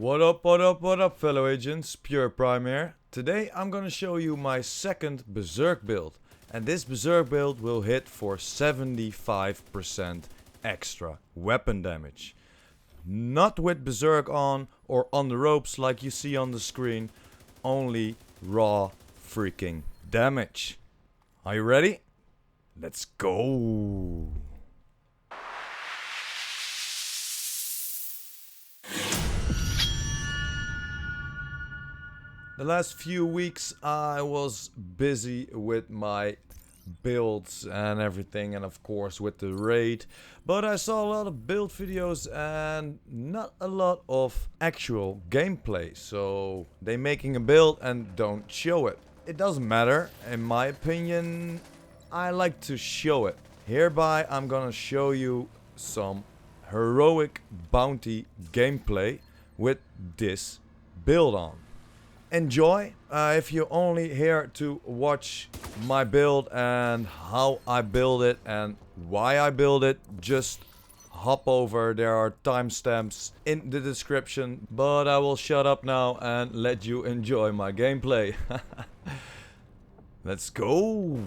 What up, fellow agents? PurePrime here. Today I'm gonna show you my second Berserk build. And this Berserk build will hit for 75% extra weapon damage. Not with Berserk on or on the ropes like you see on the screen. Only raw freaking damage. Are you ready? Let's go! The last few weeks I was busy with my builds and everything, and of course with the raid, but I saw a lot of build videos and not a lot of actual gameplay. So they making a build and don't show it. It doesn't matter, in my opinion. I like to show it. Hereby I'm gonna show you some heroic bounty gameplay with this build on. Enjoy. If you're only here to watch my build and how I build it and why I build it, just hop over. There are timestamps in the description, but I will shut up now and let you enjoy my gameplay. Let's go.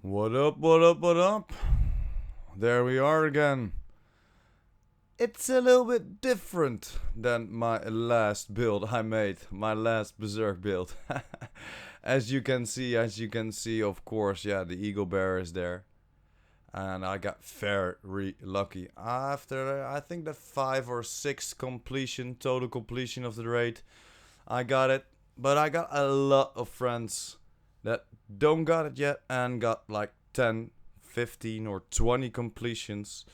What up, what up, what up? There we are again. It's a little bit different than my last build I made, my last Berserk build. As you can see, of course, yeah, the Eagle Bear is there. And I got very lucky. After, I think the 5 or 6 total completion of the raid, I got it. But I got a lot of friends that don't got it yet and got like 10, 15 or 20 completions.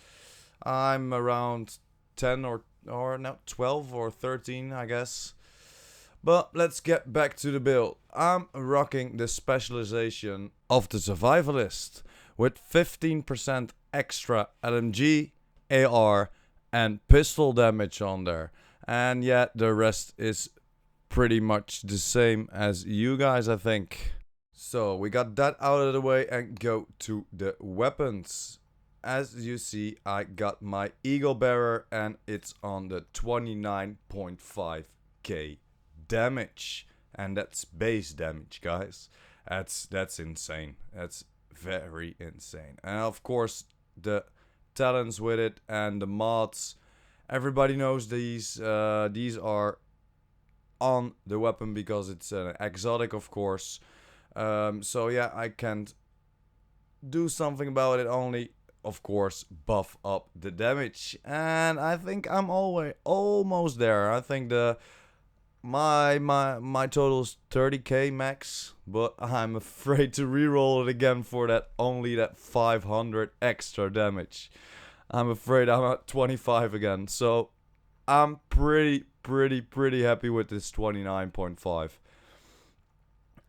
I'm around 10 or no, 12 or 13, I guess. But let's get back to the build. I'm rocking the specialization of the survivalist with 15% extra LMG, AR and pistol damage on there. And yet the rest is pretty much the same as you guys, I think. So we got that out of the way and go to the weapons. As you see, I got my Eagle Bearer and it's on the 29.5k damage. And that's base damage, guys. That's insane. That's very insane. And of course, the talents with it and the mods. Everybody knows these. These are on the weapon because it's an exotic, of course. So yeah, I can't do something about it, only of course buff up the damage. And I think I'm almost there. I think my total is 30k max, but I'm afraid to reroll it again for that only that 500 extra damage. I'm afraid I'm at 25 again. So I'm pretty happy with this 29.5.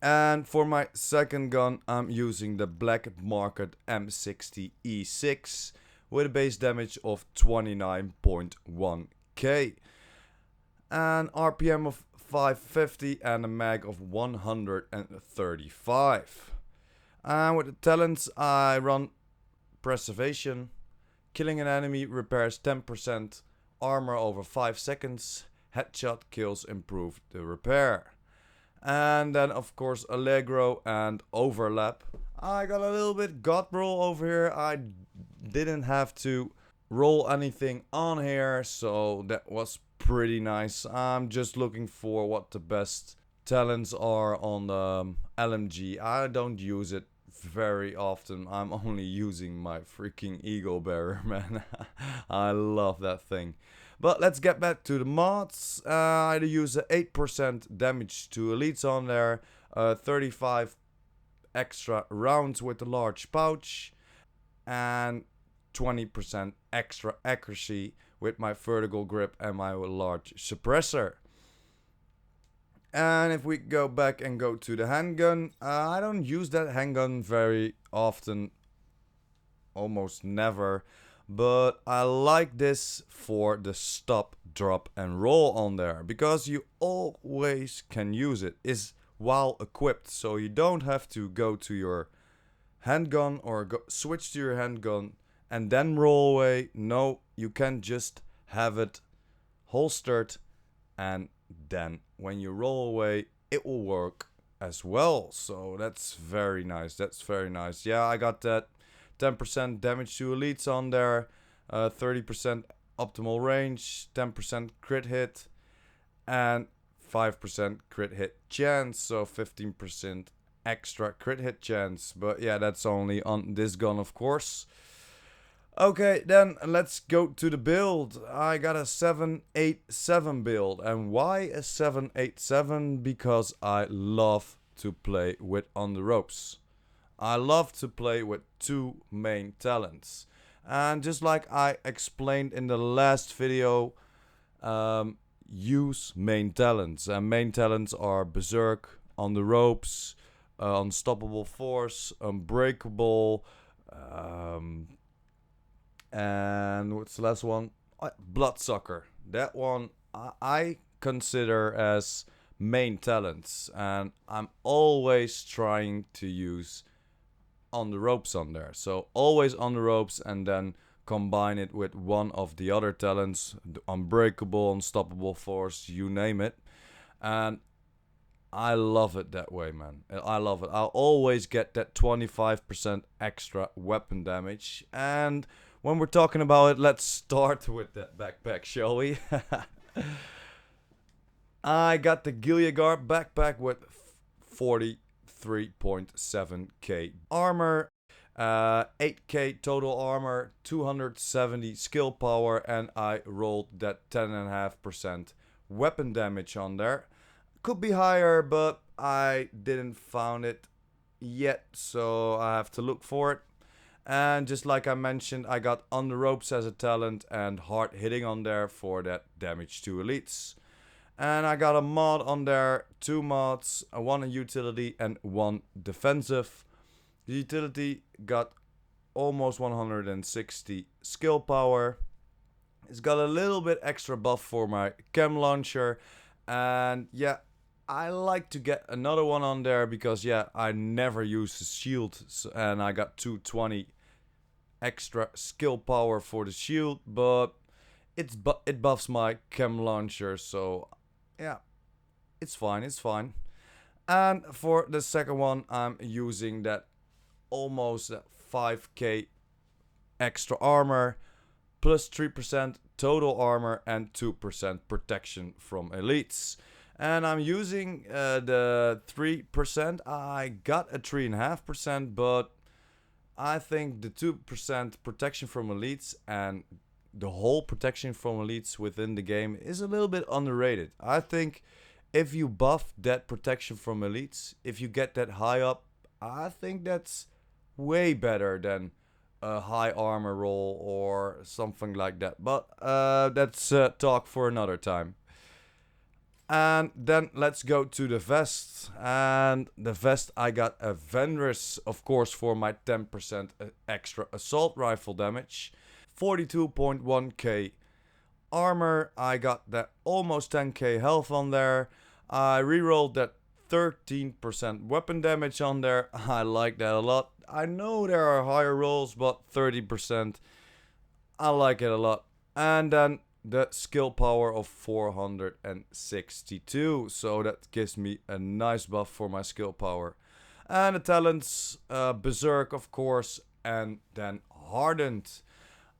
And for my second gun, I'm using the Black Market M60E6 with a base damage of 29.1k. And RPM of 550 and a mag of 135. And with the talents, I run Preservation. Killing an enemy repairs 10%. Armor over 5 seconds. Headshot kills improve the repair. And then of course Allegro and Overlap. I got a little bit God roll over here. I didn't have to roll anything on here, so that was pretty nice. I'm just looking for what the best talents are on the LMG. I don't use it very often. I'm only using my freaking Eagle Bearer, man. I love that thing. But let's get back to the mods. I use 8% damage to elites on there, 35 extra rounds with the large pouch, and 20% extra accuracy with my vertical grip and my large suppressor. And if we go back and go to the handgun, I don't use that handgun very often, almost never. But I like this for the stop, drop and roll on there, because you always can use it. Is while equipped, so you don't have to go to your handgun or switch to your handgun and then roll away. No, you can just have it holstered, and then when you roll away it will work as well. So that's very nice. That's very nice. Yeah, I got that 10% damage to elites on there, 30% optimal range, 10% crit hit, and 5% crit hit chance, so 15% extra crit hit chance. But yeah, that's only on this gun, of course. Okay, then let's go to the build. I got a 787 build. And why a 787? Because I love to play with on the ropes. I love to play with 2 main talents. And just like I explained in the last video, use main talents. And main talents are Berserk, on the ropes, Unstoppable Force, Unbreakable, and what's the last one? Bloodsucker. That one I consider as main talents. And I'm always trying to use on the ropes on there. So always on the ropes, and then combine it with one of the other talents, Unbreakable, Unstoppable Force, you name it. And I love it that way, man. I love it. I'll always get that 25% extra weapon damage. And when we're talking about it, let's start with that backpack, shall we? I got the Gilligar backpack with 43.7k armor, 8k total armor, 270 skill power, and I rolled that 10.5% weapon damage on there. Could be higher, but I didn't found it yet, so I have to look for it. And just like I mentioned, I got On the Ropes as a talent and Hard Hitting on there for that damage to elites. And I got a mod on there, 2 mods, one a utility and one defensive. The utility got almost 160 skill power. It's got a little bit extra buff for my chem launcher. And yeah, I like to get another one on there because yeah, I never use the shield. And I got 220 extra skill power for the shield. But it buffs my chem launcher, so yeah, it's fine. And for the second one, I'm using that almost 5k extra armor, plus 3% total armor and 2% protection from elites. And I'm using the 3%. I got a 3.5%, but I think the 2% protection from elites and the whole protection from elites within the game is a little bit underrated. I think if you buff that protection from elites, if you get that high up, I think that's way better than a high armor roll or something like that. But that's talk for another time. And then let's go to the vest. And the vest, I got a Venrus, of course, for my 10% extra assault rifle damage. 42.1k armor. I got that almost 10k health on there. I rerolled that 13% weapon damage on there. I like that a lot. I know there are higher rolls, but 30%, I like it a lot. And then the skill power of 462, so that gives me a nice buff for my skill power. And the talents, Berserk of course, and then Hardened.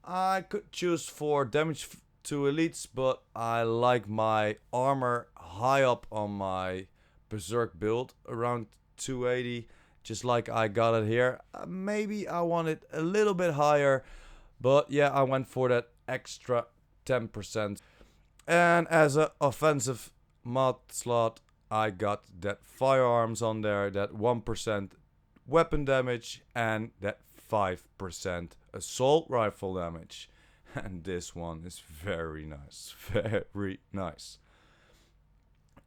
I could choose for damage to elites, but I like my armor high up on my Berserk build, around 280, just like I got it here. Maybe I want it a little bit higher, but yeah, I went for that extra 10%. And as an offensive mod slot, I got that firearms on there, that 1% weapon damage and that 5% assault rifle damage. And this one is very nice, very nice.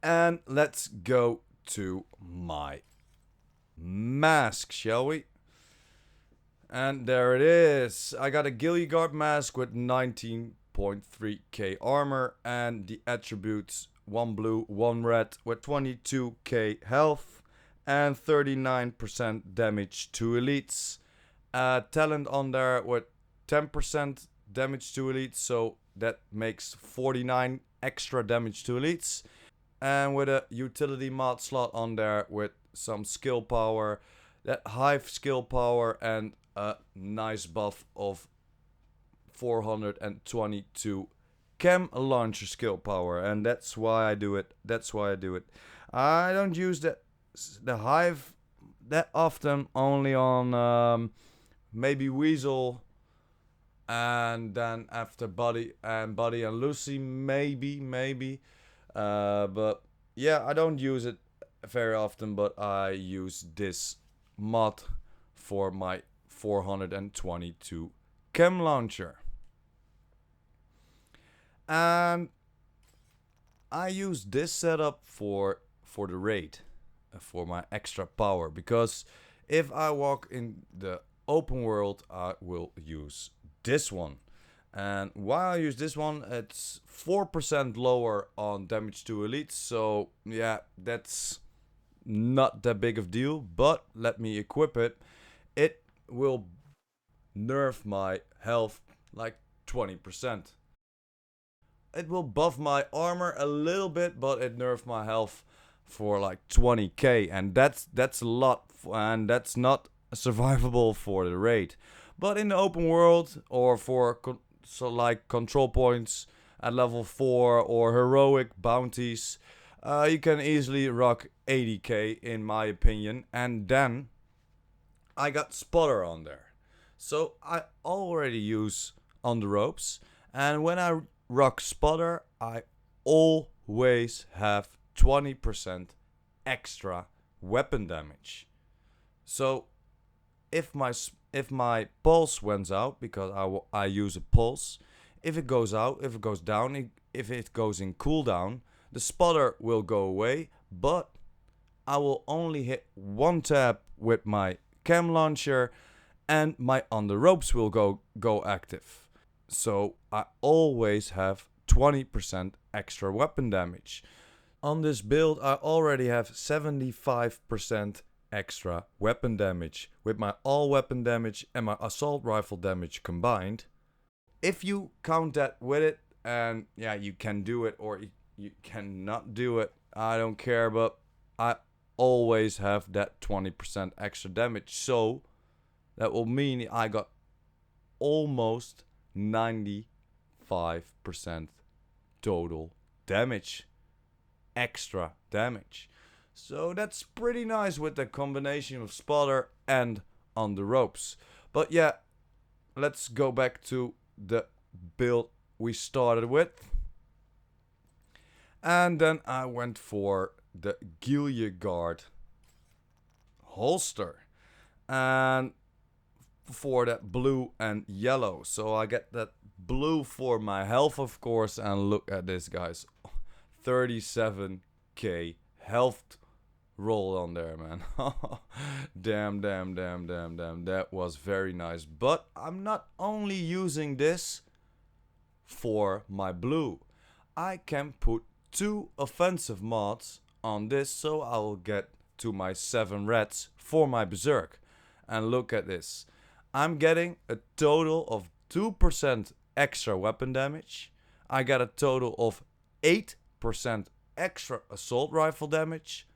And let's go to my mask, shall we? And there it is. I got a Gilligar mask with 19.3k armor and the attributes 1 blue, 1 red with 22k health and 39% damage to elites. Talent on there with 10% damage to elites, so that makes 49 extra damage to elites. And with a utility mod slot on there with some skill power, that high skill power and a nice buff of 422 chem launcher skill power. And that's why I do it. I don't use the hive that often, only on maybe Weasel, and then after Buddy and Lucy, maybe. But yeah, I don't use it very often, but I use this mod for my 422 chem launcher. And I use this setup for the raid, for my extra power, because if I walk in the open world, I will use this one. And why I use this one, it's 4% lower on damage to elites, so yeah, that's not that big of deal. But let me equip it. It will nerf my health like 20%. It will buff my armor a little bit, but it nerfs my health for like 20k, and that's a lot, and that's not survivable for the raid. But in the open world, or for so like control points at level 4 or heroic bounties, you can easily rock 80k in my opinion. And then I got spotter on there, so I already use on the ropes, and when I rock spotter, I always have 20% extra weapon damage. So if my pulse went out, because I use a pulse, if it goes out, if it goes down, if it goes in cooldown, the spotter will go away, but I will only hit one tap with my cam launcher, and my on the ropes will go active. So I always have 20% extra weapon damage. On this build, I already have 75% extra weapon damage with my all weapon damage and my assault rifle damage combined. If you count that with it, and yeah, you can do it or you cannot do it, I don't care, but I always have that 20% extra damage. So that will mean I got almost 95% total damage, extra damage. So that's pretty nice with the combination of spotter and on the ropes. But yeah, let's go back to the build we started with. And then I went for the Guard holster, and for that blue and yellow. So I get that blue for my health, of course, and look at this, guys. 37k health roll on there, man. damn, that was very nice. But I'm not only using this for my blue. I can put 2 offensive mods on this, so I will get to my 7 reds for my Berserk. And look at this. I'm getting a total of 2% extra weapon damage. I got a total of 8% extra assault rifle damage,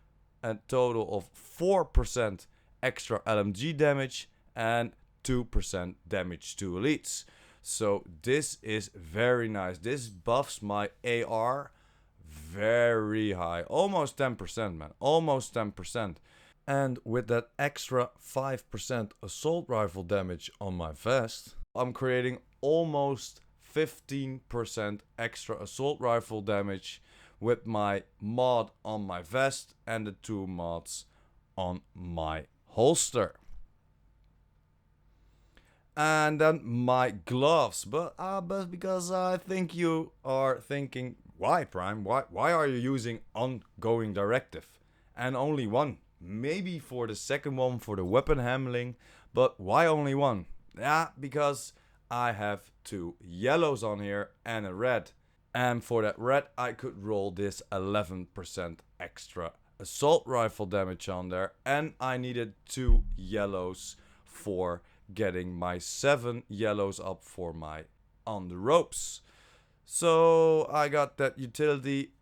a total of 4% extra LMG damage, and 2% damage to elites. So this is very nice. This buffs my AR very high. Almost 10%, man. Almost 10%. And with that extra 5% assault rifle damage on my vest, I'm creating almost 15% extra assault rifle damage with my mod on my vest and the 2 mods on my holster. And then my gloves, but because I think you are thinking, why Prime? Why are you using ongoing directive and only one? Maybe for the second one for the weapon handling, but why only one? Yeah, because I have 2 yellows on here and a red. And for that red, I could roll this 11% extra assault rifle damage on there. And I needed 2 yellows for getting my 7 yellows up for my on the ropes. So I got that utility,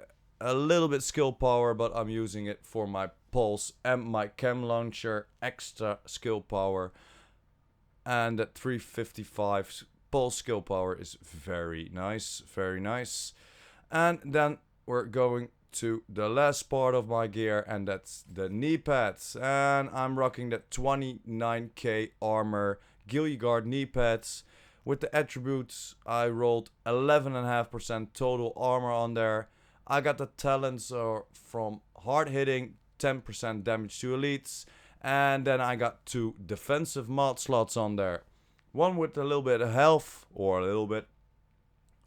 a little bit skill power, but I'm using it for my pulse and my cam launcher, extra skill power. And that 355 pulse skill power is very nice, very nice. And then we're going to the last part of my gear, and that's the knee pads. And I'm rocking that 29k armor Guard knee pads. With the attributes, I rolled 11.5% total armor on there. I got the talents from hard hitting, 10% damage to elites. And then I got 2 defensive mod slots on there. One with a little bit of health, or a little bit,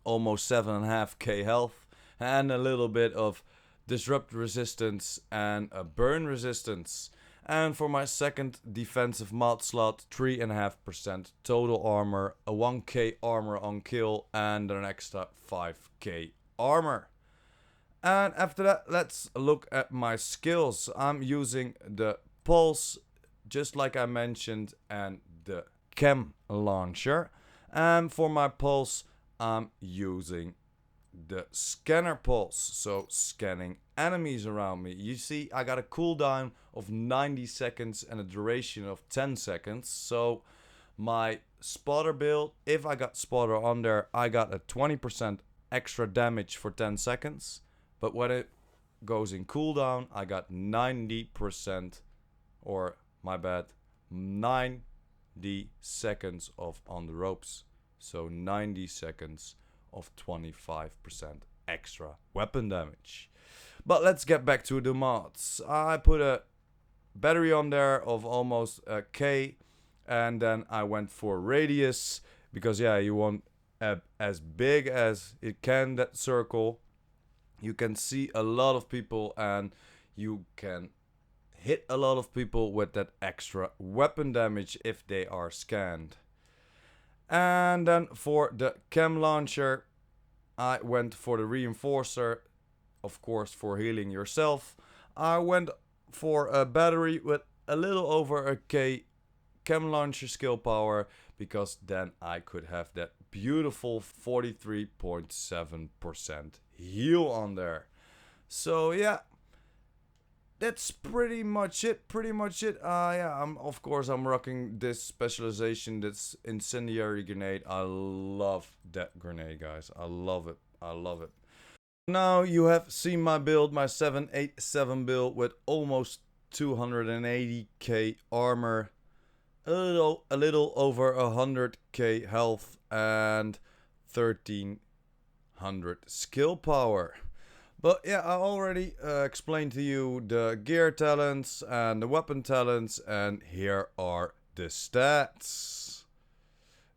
almost 7.5k health. And a little bit of disrupt resistance and a burn resistance. And for my second defensive mod slot, 3.5% total armor, a 1k armor on kill, and an extra 5k armor. And after that, let's look at my skills. I'm using the pulse, just like I mentioned, and the chem launcher. And for my pulse, I'm using the scanner pulse, so scanning enemies around me. You see, I got a cooldown of 90 seconds and a duration of 10 seconds. So my spotter build, if I got spotter on there, I got a 20% extra damage for 10 seconds. But when it goes in cooldown, I got 90%, or my bad, 90 seconds of on the ropes. So 90 seconds of 25% extra weapon damage. But let's get back to the mods. I put a battery on there of almost a K, and then I went for radius because yeah, you want as big as it can, that circle. You can see a lot of people and you can hit a lot of people with that extra weapon damage if they are scanned. And then for the chem launcher, I went for the reinforcer, of course, for healing yourself. I went for a battery with a little over a K chem launcher skill power, because then I could have that beautiful 43.7% heal on there. So yeah, that's pretty much it. Yeah, I'm rocking this specialization, this incendiary grenade. I love that grenade, guys. I love it. Now you have seen my build, my 787 build with almost 280k armor, a little over 100k health, and 1300 skill power. But yeah, I already explained to you the gear talents and the weapon talents, and here are the stats.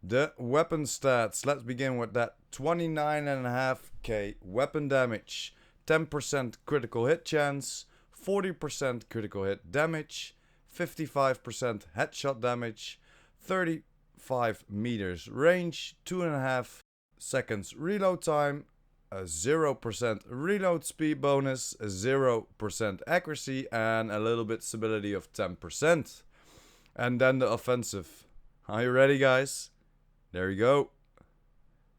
The weapon stats, let's begin with that. 29.5k weapon damage, 10% critical hit chance, 40% critical hit damage, 55% headshot damage, 35 meters range, 2.5 seconds reload time, a 0% reload speed bonus, a 0% accuracy, and a little bit stability of 10%. And then the offensive. Are you ready, guys? There you go.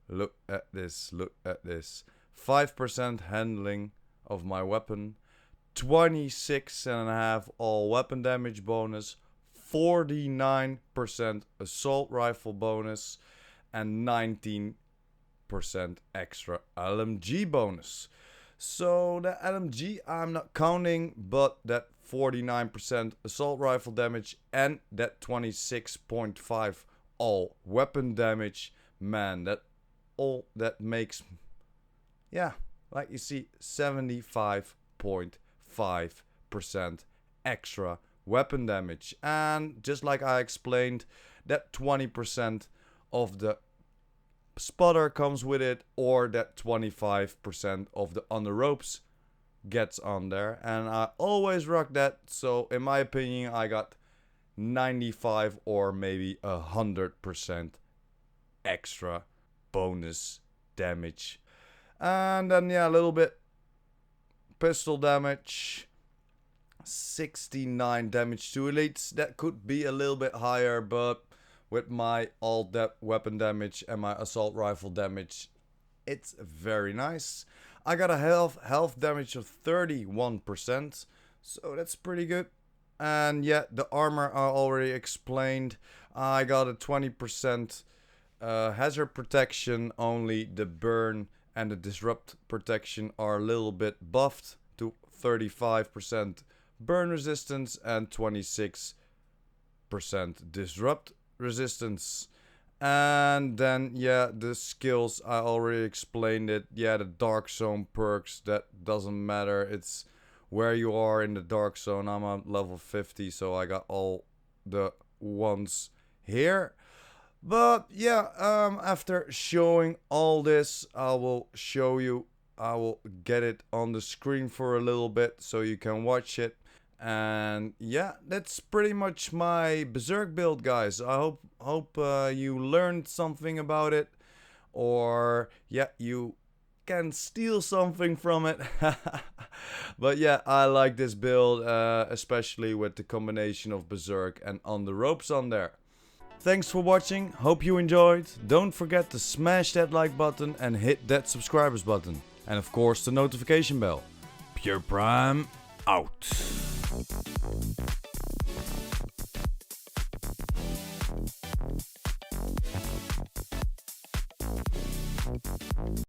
Look at this. 5% handling of my weapon, 26.5 all weapon damage bonus, 49% assault rifle bonus, and 19% extra LMG bonus. So the LMG I'm not counting, but that 49% assault rifle damage and that 26.5 all weapon damage, man, that makes, yeah, like you see, 75.5% extra weapon damage. And just like I explained, that 20% of the spotter comes with it, or that 25% of the on the ropes gets on there, and I always rock that. So in my opinion, I got 95 or maybe 100% extra bonus damage. And then yeah, a little bit pistol damage, 69 damage to elites. That could be a little bit higher, but with my all that weapon damage and my assault rifle damage, it's very nice. I got a health damage of 31%, so that's pretty good. And yeah, the armor I already explained. I got a 20% hazard protection. Only the burn and the disrupt protection are a little bit buffed to 35% burn resistance and 26% disrupt resistance. And then yeah, the skills I already explained it. Yeah, the dark zone perks, that doesn't matter, it's where you are in the dark zone. I'm on level 50, so I got all the ones here. But yeah, after showing all this, I will get it on the screen for a little bit so you can watch it. And yeah, that's pretty much my Berserk build, guys. I hope you learned something about it, or yeah, you can steal something from it. But yeah, I like this build, especially with the combination of Berserk and on the ropes on there. Thanks for watching, hope you enjoyed. Don't forget to smash that like button and hit that subscribers button. And of course the notification bell. PurePrime out.